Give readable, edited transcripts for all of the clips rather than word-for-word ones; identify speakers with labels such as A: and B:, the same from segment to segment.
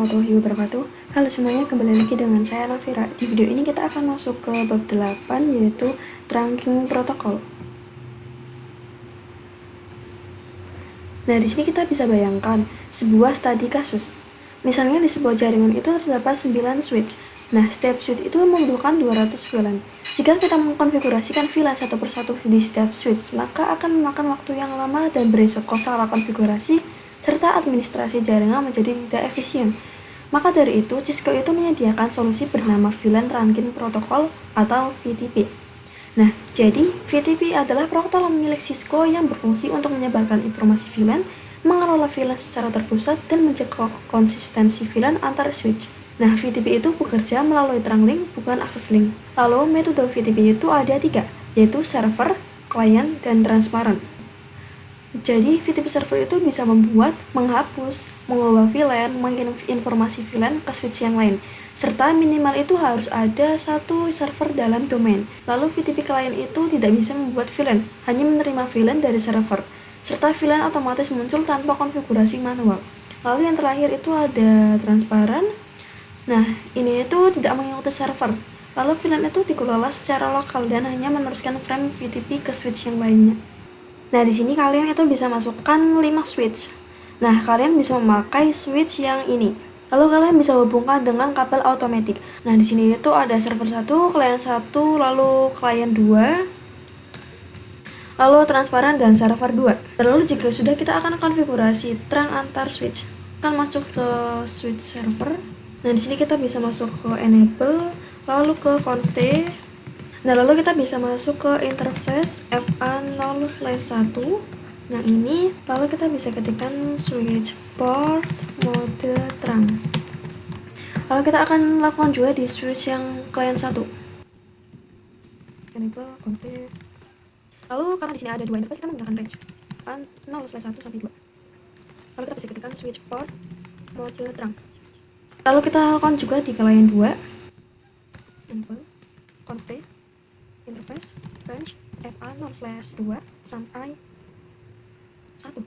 A: warahmatullahi wabarakatuh. Halo semuanya, kembali lagi dengan saya Nafira. Di video ini kita akan masuk ke bab 8, yaitu Trunking Protocol. Nah, di sini kita bisa bayangkan sebuah studi kasus. Misalnya di sebuah jaringan itu terdapat 9 switch. Nah, setiap switch itu membutuhkan 200 VLAN. Jika kita mengkonfigurasikan VLAN satu persatu di setiap switch, maka akan memakan waktu yang lama dan berisiko salah konfigurasi serta administrasi jaringan menjadi tidak efisien. Maka dari itu, Cisco itu menyediakan solusi bernama VLAN Trunking Protocol atau VTP. Nah, jadi VTP adalah protokol milik Cisco yang berfungsi untuk menyebarkan informasi VLAN, mengelola VLAN secara terpusat, dan mencegah konsistensi VLAN antar switch. Nah, VTP itu bekerja melalui trunk link, bukan akses link. Lalu, metode VTP itu ada 3, yaitu server, client, dan transparent. Jadi, VTP server itu bisa membuat, menghapus, mengubah VLAN, mengirim informasi VLAN ke switch yang lain, serta minimal itu harus ada satu server dalam domain. Lalu, VTP client itu tidak bisa membuat VLAN, hanya menerima VLAN dari server, serta VLAN otomatis muncul tanpa konfigurasi manual. Lalu yang terakhir itu ada transparan. Nah, ini itu tidak mengikuti server. Lalu VLAN itu dikelola secara lokal dan hanya meneruskan frame VTP ke switch yang lainnya. Nah, di sini kalian itu bisa masukkan 5 switch. Nah, kalian bisa memakai switch yang ini. Lalu kalian bisa hubungkan dengan kabel automatic. Nah, di sini itu ada server 1, client 1, lalu client 2, lalu transparan dan server 2. Lalu jika sudah, kita akan konfigurasi trunk antar switch. Akan masuk ke switch server. Nah, di sini kita bisa masuk ke enable, lalu ke conf. Nah, lalu kita bisa masuk ke interface FA0/1 yang ini, lalu kita bisa ketikkan switch port mode trunk. Lalu kita akan lakukan juga di switch yang client 1. Enable config. Lalu karena di sini ada 2 interface, kita menggunakan range FA0/1 sampai 2. Lalu kita bisa ketikkan switch port mode trunk. Lalu kita lakukan juga di client 2. Enable config interface range FA0/2 sampai 1.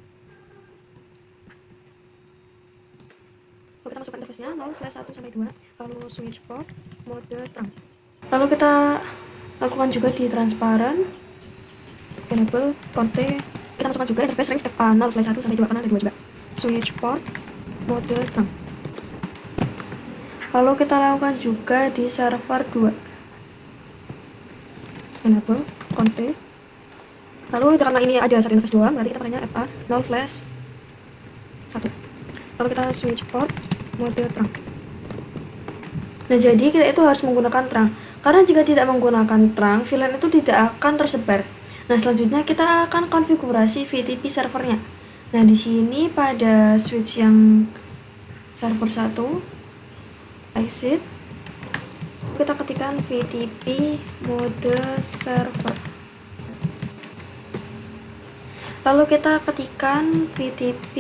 A: Lalu kita masukkan interface-nya 0/1 sampai 2, lalu switch port mode trunk. Lalu kita lakukan juga di transparan, enable config. Kita masukkan juga interface range FA0/1 sampai 2 karena ada 2 juga. Switch port mode trunk. Lalu kita lakukan juga di server 2. Enable config. Lalu karena ini ada satu interface doang, berarti kita pakainya FA0/1. Lalu kita switch port mode trunk. Nah, jadi kita itu harus menggunakan trunk, karena jika tidak menggunakan trunk, VLAN itu tidak akan tersebar. Nah, selanjutnya kita akan konfigurasi VTP servernya. Nah, di sini pada switch yang server 1, exit, kita ketikkan VTP mode server. Lalu kita ketikkan VTP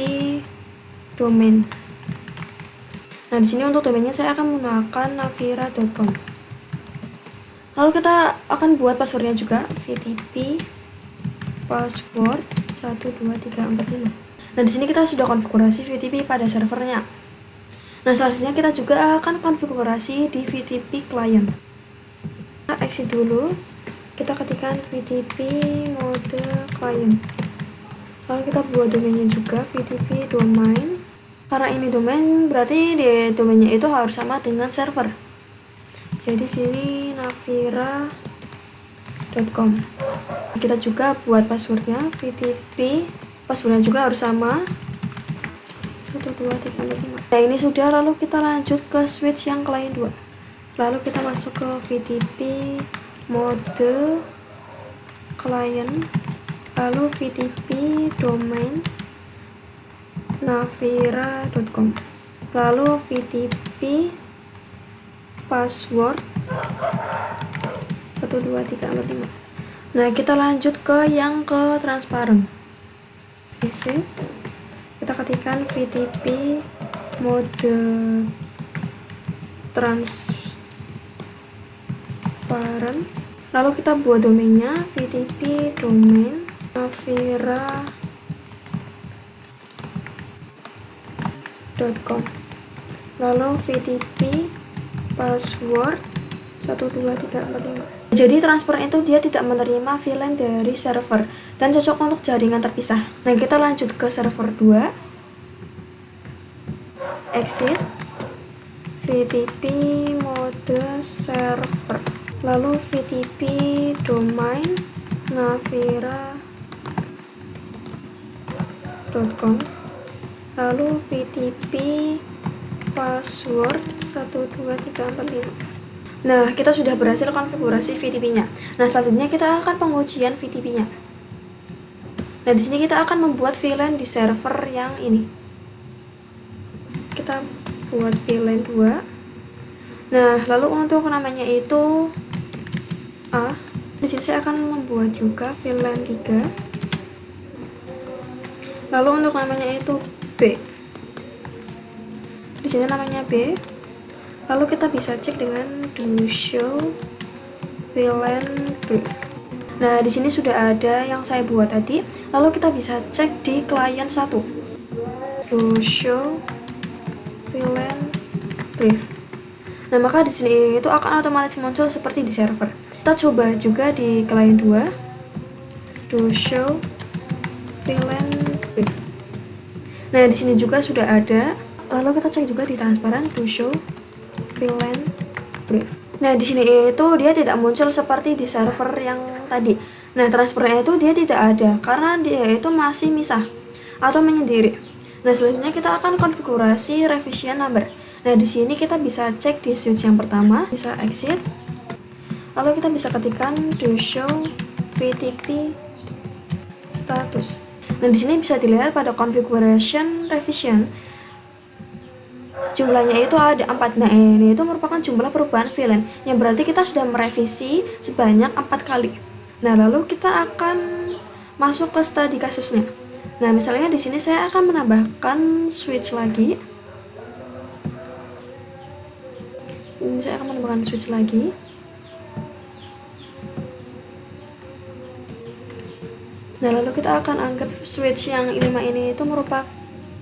A: domain. Nah, di sini untuk domainnya saya akan menggunakan navira.com. Lalu kita akan buat passwordnya juga, VTP password 12345. Nah, di sini kita sudah konfigurasi VTP pada servernya. Nah, selanjutnya kita juga akan konfigurasi di VTP client. Kita exit dulu, kita ketikkan VTP mode client. Lalu kita buat domainnya juga, VTP domain. Karena ini domain, berarti di domainnya itu harus sama dengan server. Jadi sini navira.com. Kita juga buat passwordnya, VTP passwordnya juga harus sama, 12345. Nah, ini sudah, lalu kita lanjut ke switch yang client 2. Lalu kita masuk ke VTP mode client, lalu VTP domain navira.com, lalu VTP password 12345. Nah, kita lanjut ke yang ke transparan. Isi, kita ketikkan VTP mode transparan, lalu kita buat domainnya, VTP domain navira.com. lalu VTP password 12345. Jadi transfer itu dia tidak menerima VLAN dari server dan cocok untuk jaringan terpisah. Nah, kita lanjut ke server 2. Exit VTP mode server, lalu VTP domain navira.com, lalu VTP password 12345. Nah, kita sudah berhasil konfigurasi VTP-nya. Nah, selanjutnya kita akan pengujian VTP-nya. Nah, di sini kita akan membuat VLAN di server yang ini. Kita buat VLAN 2. Nah, lalu untuk namanya itu A. Di sini saya akan membuat juga VLAN 3. Lalu untuk namanya itu B. Di sini namanya B. Lalu kita bisa cek dengan do show VLAN brief. Nah, di sini sudah ada yang saya buat tadi. Lalu kita bisa cek di klien 1. Do show VLAN brief. Nah, maka di sini itu akan otomatis muncul seperti di server. Kita coba juga di klien 2. Do show VLAN brief. Nah, di sini juga sudah ada. Lalu kita cek juga di transparan do show VLAN brief. Nah, di sini itu dia tidak muncul seperti di server yang tadi. Nah, transfernya itu dia tidak ada karena dia itu masih misah atau menyendiri. Nah, selanjutnya kita akan konfigurasi revision number. Nah, di sini kita bisa cek di switch yang pertama, bisa exit. Lalu kita bisa ketikkan do show VTP status. Nah, di sini bisa dilihat pada configuration revision jumlahnya itu ada 4. Nah, ini itu merupakan jumlah perubahan VLAN yang berarti kita sudah merevisi sebanyak 4 kali. Nah, lalu kita akan masuk ke studi kasusnya. Nah, misalnya di sini saya akan menambahkan switch lagi. Ini saya akan menambahkan switch lagi. Nah, lalu kita akan anggap switch yang 5 ini itu merupakan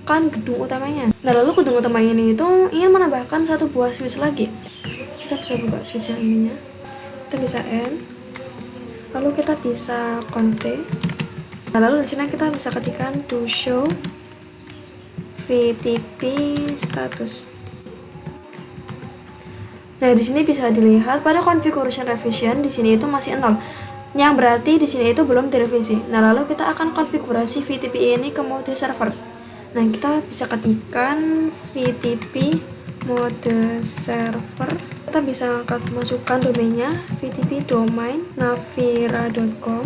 A: gedung utamanya. Nah, lalu gedung utama ini itu ingin menambahkan satu buah switch lagi. Kita bisa buka switch yang ininya. Kita bisa N. Lalu kita bisa config. Nah, lalu di sini kita bisa ketikkan do show VTP status. Nah, di sini bisa dilihat pada configuration revision di sini itu masih 0. Yang berarti di sini itu belum direvisi. Nah, lalu kita akan konfigurasi VTP ini ke mode server. Nah, kita bisa ketikkan VTP mode server. Kita bisa masukkan domainnya VTP domain navira.com.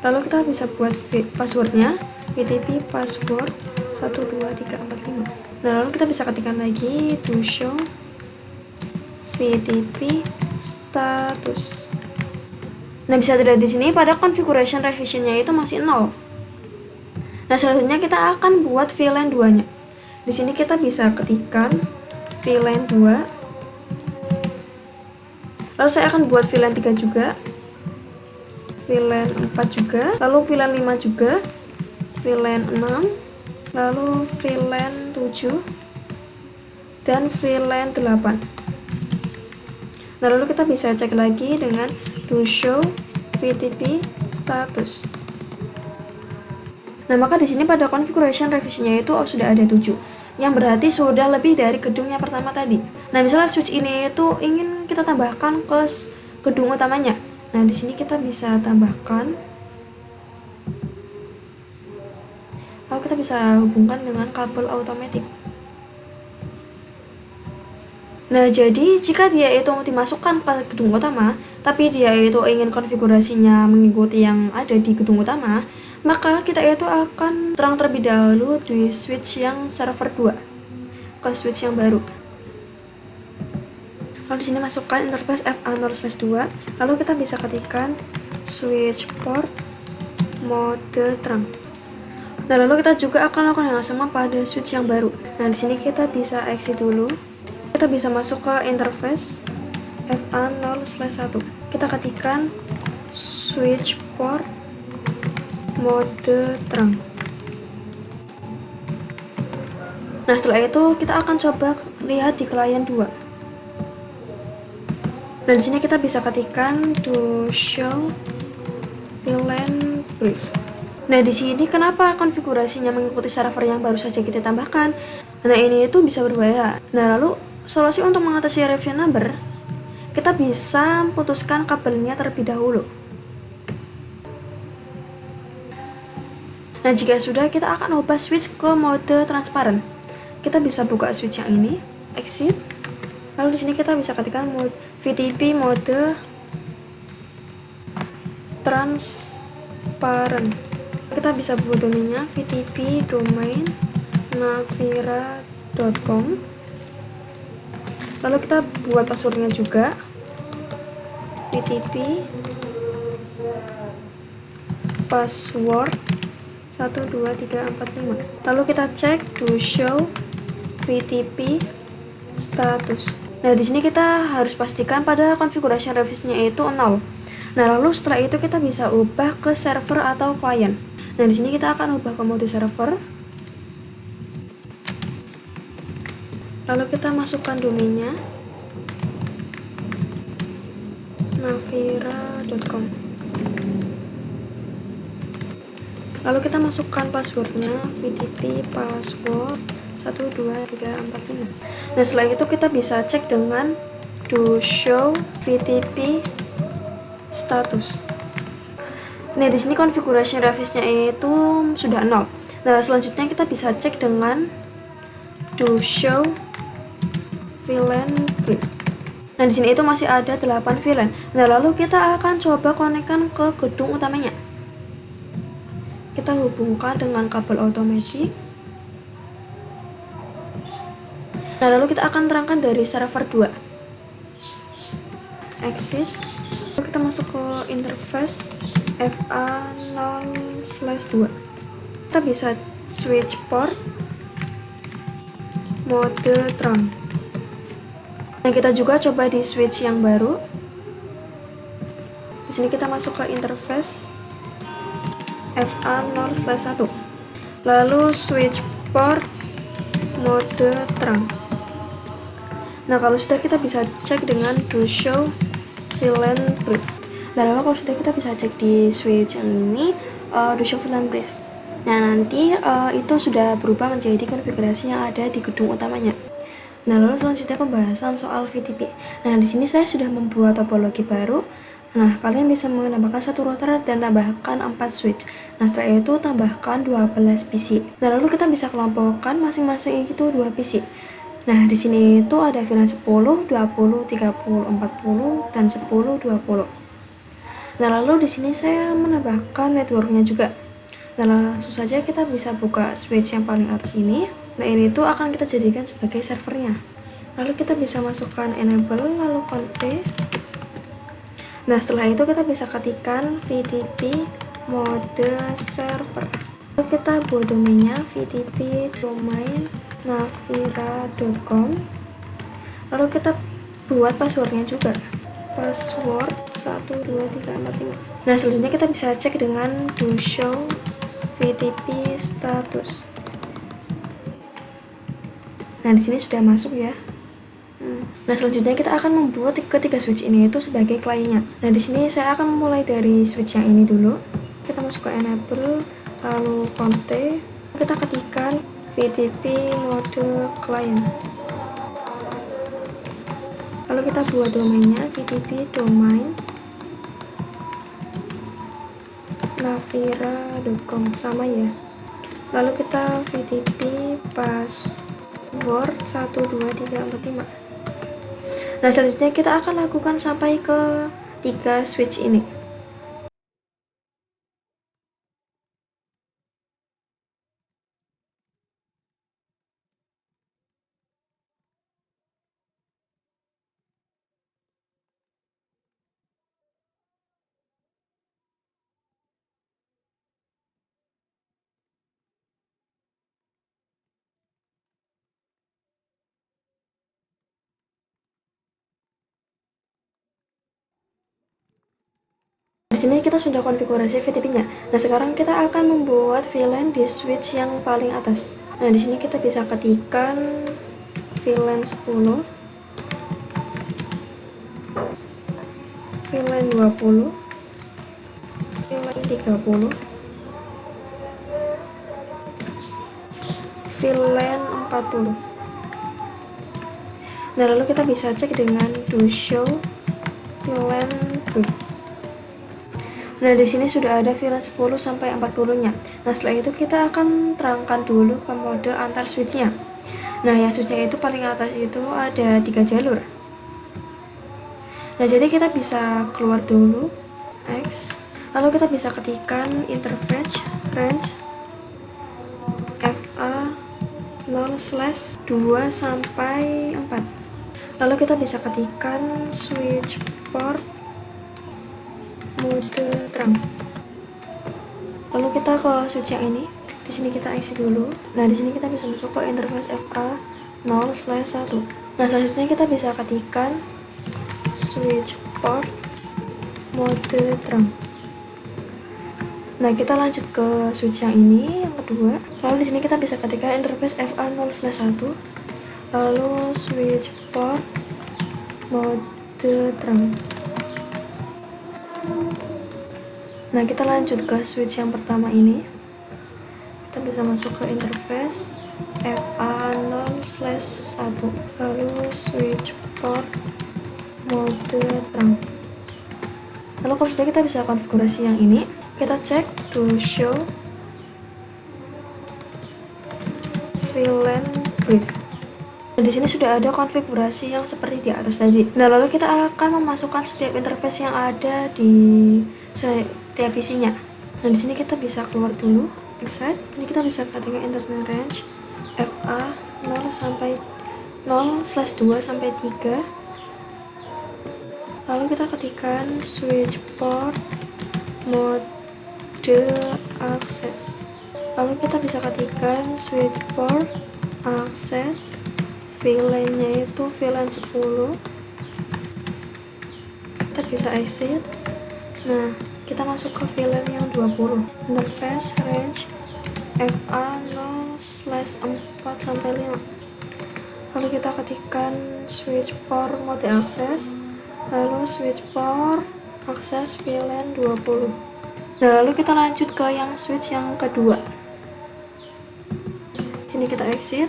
A: Lalu kita bisa buat passwordnya VTP password 12345. Nah, lalu kita bisa ketikkan lagi to show VTP status. Nah, bisa dilihat di sini pada configuration revisionnya itu masih 0. Nah, selanjutnya kita akan buat VLAN 2-nya. Di sini kita bisa ketikkan VLAN 2. Lalu saya akan buat VLAN 3 juga. VLAN 4 juga. Lalu VLAN 5 juga. VLAN 6. Lalu VLAN 7. Dan VLAN 8. Nah, lalu kita bisa cek lagi dengan do show VTP status. Nah, maka di sini pada configuration revisionnya itu sudah ada 7, yang berarti sudah lebih dari gedung yang pertama tadi. Nah, misalnya switch ini itu ingin kita tambahkan ke gedung utamanya. Nah, di sini kita bisa tambahkan. Lalu kita bisa hubungkan dengan kabel automatic. Nah, jadi jika dia itu dimasukkan ke gedung utama, tapi dia itu ingin konfigurasinya mengikuti yang ada di gedung utama, maka kita itu akan terang terlebih dahulu di switch yang server 2 ke switch yang baru. Lalu di sini masukkan interface FA0/2, lalu kita bisa ketikkan switch port mode terang. Nah, lalu kita juga akan lakukan yang sama pada switch yang baru. Nah, di sini kita bisa exit dulu. Kita bisa masuk ke interface FA0/1. Kita ketikkan switch port mode terang. Nah, setelah itu kita akan coba lihat di klien 2. Nah, di sini kita bisa ketikkan to show VLAN brief. Nah, di sini kenapa konfigurasinya mengikuti server yang baru saja kita tambahkan? Nah, ini itu bisa berbahaya. Nah, lalu solusi untuk mengatasi revision number, kita bisa putuskan kabelnya terlebih dahulu. Nah, jika sudah, kita akan ubah switch ke mode transparan. Kita bisa buka switch yang ini, exit. Lalu di sini kita bisa ketikkan mode VTP mode transparan. Kita bisa buat domainnya VTP domain navira.com. Lalu kita buat passwordnya juga VTP password 12345. Lalu kita cek to show VTP status. Nah, di sini kita harus pastikan pada konfigurasi revisinya itu 0. Nah, lalu setelah itu kita bisa ubah ke server atau klien. Nah, di sini kita akan ubah ke mode server. Lalu kita masukkan domainnya navira.com. Lalu kita masukkan passwordnya VTP password 12345. Nah, setelah itu kita bisa cek dengan to show VTP status. Nah, di sini konfigurasi revisinya itu sudah 0. Nah, selanjutnya kita bisa cek dengan to show VLAN brief. Nah, di sini itu masih ada 8 VLAN. Nah, lalu kita akan coba konekkan ke gedung utamanya. Kita hubungkan dengan kabel otomatis. Nah, lalu kita akan terangkan dari server 2. Exit. Lalu kita masuk ke interface FA0/2. Kita bisa switch port mode tron. Nah, kita juga coba di switch yang baru. Di sini kita masuk ke interface FA0/1. Lalu switch port mode terang. Nah, kalau sudah kita bisa cek dengan to show VLAN brief. Nah, lalu kalau sudah kita bisa cek di switch yang ini to show VLAN brief. Nah, nanti itu sudah berubah menjadi konfigurasi yang ada di gedung utamanya. Nah, lalu selanjutnya pembahasan soal VTP. Nah, di sini saya sudah membuat topologi baru. Nah, kalian bisa menambahkan satu router dan tambahkan 4 switch. Nah, setelah itu tambahkan 12 PC. Nah, lalu kita bisa kelompokkan masing-masing itu 2 PC. Nah, di sini itu ada VLAN 10, 20, 30, 40, dan 10, 20. Nah, lalu di sini saya menambahkan networknya juga. Nah, langsung saja kita bisa buka switch yang paling atas ini. Nah, ini tuh akan kita jadikan sebagai servernya. Lalu kita bisa masukkan enable, lalu config. Nah, setelah itu kita bisa ketikkan VTP mode server. Lalu kita buat domainnya VTP domain navira.com. Lalu kita buat passwordnya juga, password 12345. Nah, selanjutnya kita bisa cek dengan to show VTP status. Nah, di sini sudah masuk ya. Nah, selanjutnya kita akan membuat ketiga switch ini itu sebagai kliennya. Nah, di sini saya akan memulai dari switch yang ini dulu. Kita masuk ke enable, lalu config. Kita ketikkan VTP mode client. Lalu kita buat domainnya VTP domain navira.com, sama ya. Lalu kita VTP password 12345. Nah, selanjutnya kita akan lakukan sampai ke 3 switch ini. Di sini kita sudah konfigurasi VTP-nya. Nah, sekarang kita akan membuat VLAN di switch yang paling atas. Nah, di sini kita bisa ketikkan VLAN 10, VLAN 20, VLAN 30, VLAN 40. Nah, lalu kita bisa cek dengan do show VLAN brief. Nah, di sini sudah ada VLAN 10 sampai 40-nya. Nah, setelah itu kita akan terangkan dulu ke mode antar switch-nya. Nah, yang switch-nya itu paling atas itu ada 3 jalur. Nah, jadi kita bisa keluar dulu X, lalu kita bisa ketikkan interface range FA 0/2 sampai 4. Lalu kita bisa ketikkan switch port mode terang. Lalu kita ke switch yang ini. Di sini kita isi dulu. Nah, di sini kita bisa masuk ke interface FA 0/1. Nah, selanjutnya kita bisa ketikkan switch port mode terang. Nah, kita lanjut ke switch yang ini, yang kedua. Lalu di sini kita bisa ketikkan interface FA 0/1, lalu switch port mode terang. Nah, kita lanjut ke switch yang pertama ini. Kita bisa masuk ke interface FA 0/1, lalu switch port mode terang. Lalu kalau sudah, kita bisa konfigurasi yang ini. Kita cek to show VLAN brief. Nah, di sini sudah ada konfigurasi yang seperti di atas tadi. Nah, lalu kita akan memasukkan setiap interface yang ada di setiap PC-nya. Nah, di sini kita bisa keluar dulu, exit. Ini kita bisa ketikkan internet range FA 0/2 sampai 3. Lalu kita ketikkan switch port mode access. Lalu kita bisa ketikkan switch port access, VLAN-nya itu VLAN 10. Kita bisa exit. Nah, kita masuk ke VLAN yang 20. Interface range FA 0/4 sampai 5. Lalu kita ketikkan switch port mode access, lalu switch port access VLAN 20. Nah, lalu kita lanjut ke yang switch yang kedua. Sini kita exit.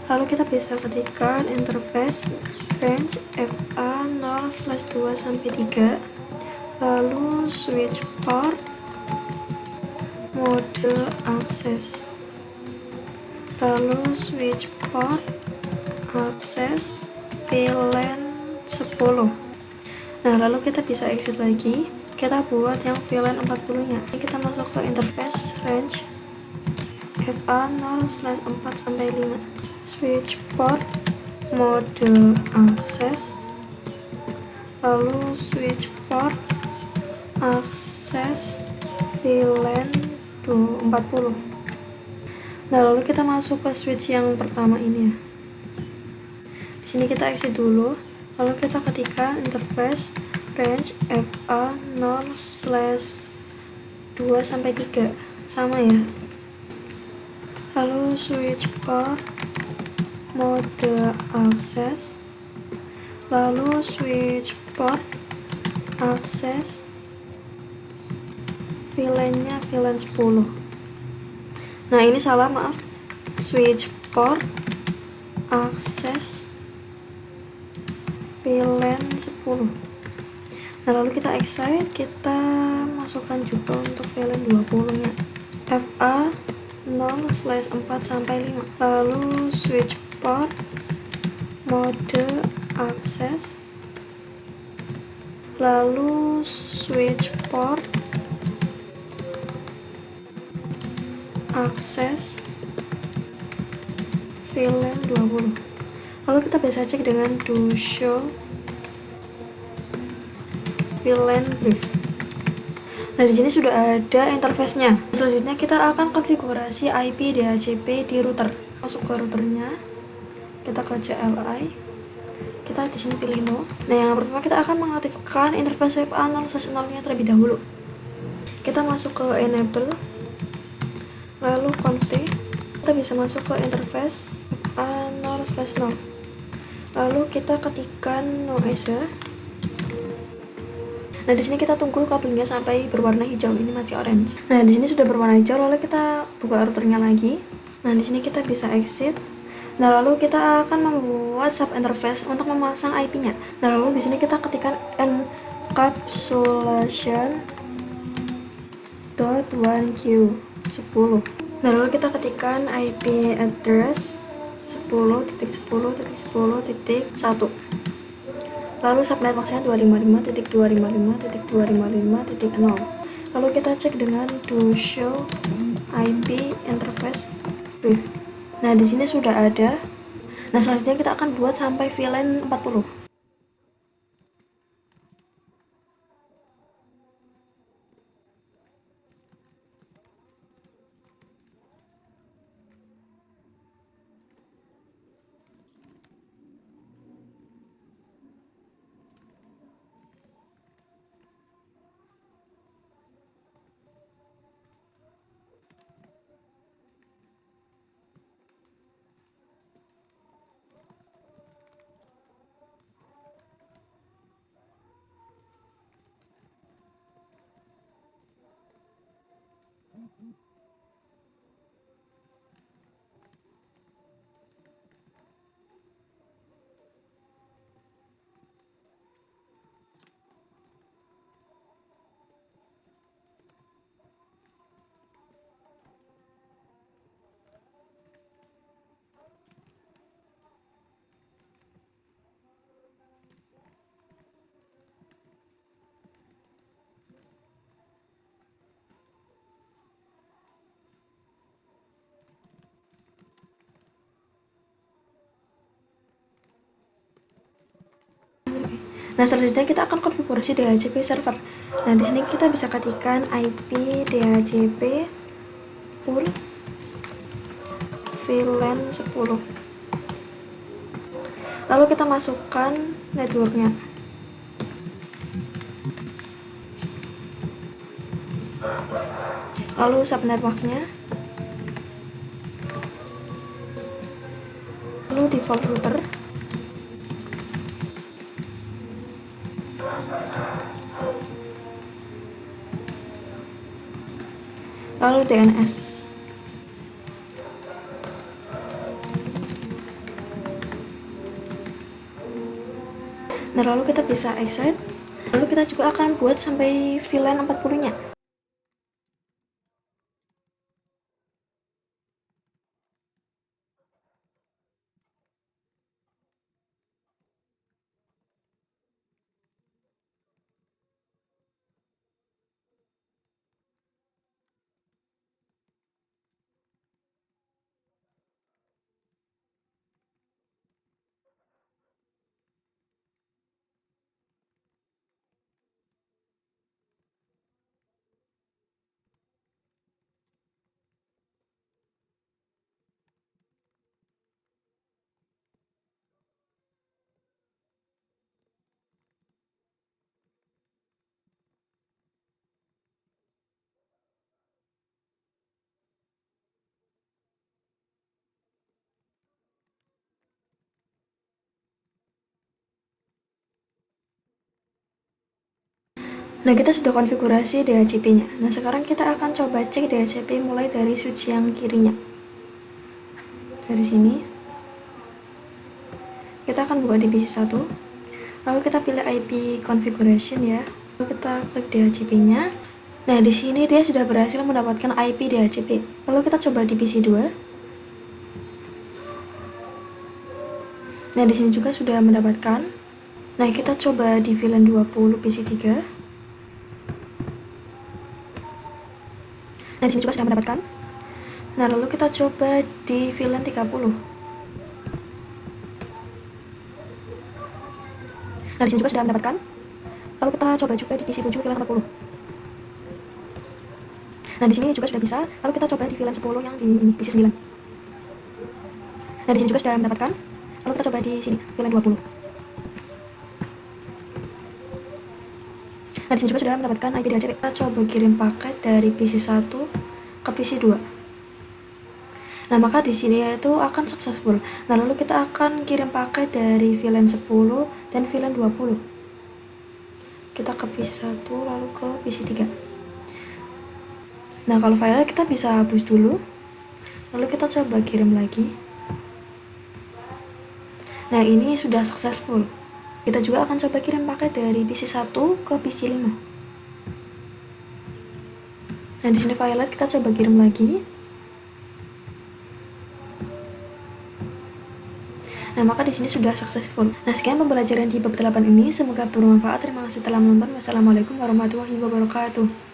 A: Lalu kita bisa ketikkan interface range FA 0/2 sampai 3. Lalu switch port mode access. Lalu switch port access VLAN 10. Nah, lalu kita bisa exit lagi. Kita buat yang VLAN 40-nya. Ini kita masuk ke interface range FA 0/4 sampai 5. Switch port mode access. Lalu switch port access VLAN 40. Nah, lalu kita masuk ke switch yang pertama ini ya. Di sini kita exit dulu. Lalu kita ketikkan interface range FA 0/2 sampai 3. Sama ya. Lalu switch port mode access. Lalu switch port access VLAN-nya VLAN 10. Nah, ini salah, maaf. Switch port access VLAN 10. Nah, lalu kita exit, kita masukkan juga untuk VLAN 20-nya. FA 0/4 sampai 5. Lalu switch port mode access. Lalu switch port access VLAN 20. Lalu kita bisa cek dengan do show VLAN brief. Nah, di sini sudah ada interface-nya. Selanjutnya kita akan konfigurasi IP DHCP di router. Masuk ke routernya, kita ke CLI. Kita di sini pilih no. Nah, yang pertama kita akan mengaktifkan interface FA 0/0-nya terlebih dahulu. Kita masuk ke enable, lalu conf t. kita bisa masuk ke interface FA0/0. Lalu kita ketikkan noise. Nah, di sini kita tunggu couplingnya sampai berwarna hijau. Ini masih orange. Nah, di sini sudah berwarna hijau, lalu kita buka routernya lagi. Nah, di sini kita bisa exit. Nah, lalu kita akan membuat sub interface untuk memasang IP-nya. Nah, lalu di sini kita ketikkan encapsulation.1q10. Nah, lalu kita ketikkan IP address 10.10.10.1. Lalu subnet maksudnya 255.255.255.0. Lalu kita cek dengan do show IP interface brief. Nah, di sini sudah ada. Nah, selanjutnya kita akan buat sampai VLAN 40. Nah, selanjutnya kita akan konfigurasi DHCP server. Nah, di sini kita bisa ketikkan IP DHCP pool VLAN 10. Lalu kita masukkan networknya. Lalu subnet masknya. Lalu default router. Lalu DNS. Nah, lalu kita bisa exit. Lalu kita juga akan buat sampai VLAN 40-nya. Nah, kita sudah konfigurasi DHCP-nya. Nah, sekarang kita akan coba cek DHCP mulai dari switch yang kirinya. Dari sini. Kita akan buka di PC 1. Lalu kita pilih IP configuration ya. Lalu kita klik DHCP-nya. Nah, di sini dia sudah berhasil mendapatkan IP DHCP. Lalu kita coba di PC 2. Nah, di sini juga sudah mendapatkan. Nah, kita coba di VLAN 20 PC 3. Nah, di sini juga sudah mendapatkan. Nah, lalu kita coba di VLAN 30. Nah, di sini juga sudah mendapatkan. Lalu kita coba juga di PC 7 VLAN 40. Nah, di sini juga sudah bisa. Lalu kita coba di VLAN 10 yang di ini PC 9. Nah, di sini juga sudah mendapatkan. Lalu kita coba di sini VLAN 20. Nah, di sini juga sudah mendapatkan IP DHCP. Kita coba kirim paket dari PC 1 ke PC 2. Nah, maka di sini itu akan successful. Nah, lalu kita akan kirim paket dari VLAN 10 dan VLAN 20. Kita ke PC 1 lalu ke PC 3. Nah, kalau filenya kita bisa hapus dulu. Lalu kita coba kirim lagi. Nah, ini sudah successful. Kita juga akan coba kirim paket dari PC 1 ke PC 5. Nah, di sini filenya kita coba kirim lagi. Nah, maka di sini sudah successful. Nah, sekian pembelajaran di bab 8 ini. Semoga bermanfaat. Terima kasih telah menonton. Wassalamualaikum warahmatullahi wabarakatuh.